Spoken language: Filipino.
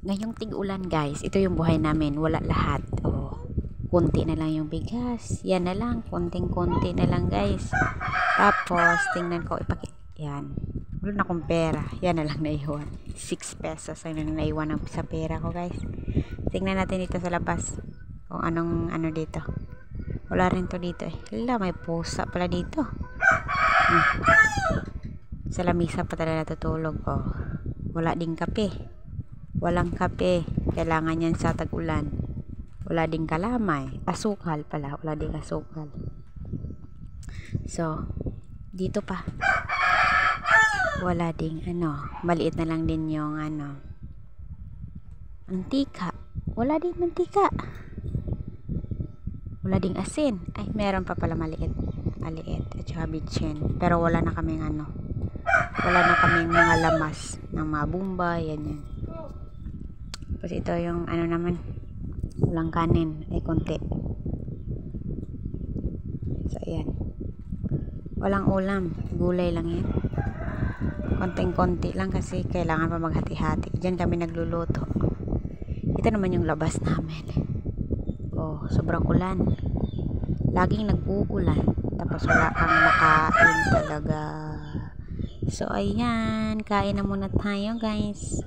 Ngayong tig-ulan guys, ito yung buhay namin, wala lahat. Oh, konti na lang yung bigas. Yan na lang, konting-konti na lang guys. Tapos, tingnan ko, yan. Wala na akong pera. Yan na lang naiwan. 6 pesos ang naiwan sa pera ko guys. Tingnan natin dito sa labas. Kung anong ano dito. Wala rin to dito eh. Hala, may pusa pala dito. Sa lamisa pa talaga natutulog. Oh, wala ding kape. Walang kape. Kailangan yan sa tag-ulan. Wala ding kalamay. Asukal pala. Wala ding asukal. So, dito pa. Wala ding ano. Maliit na lang din yung ano. Mantika. Wala ding mantika. Wala ding asin. Ay, meron pa pala maliit. Maliit. At saka bitchin. Pero wala na kaming ano. Wala na kaming mga lamas ng mga bumbay. Yan. Tapos ito yung ano naman. Walang kanin. Ay, konti. So, ayan. Walang ulam. Gulay lang yan. Konting-konti lang kasi kailangan pa maghati-hati. Diyan kami nagluluto. Ito naman yung labas namin. Oh, sobrang ulan. Laging nag-uulan. Tapos wala kang makain talaga. So, ayan. Kain na muna tayo, guys.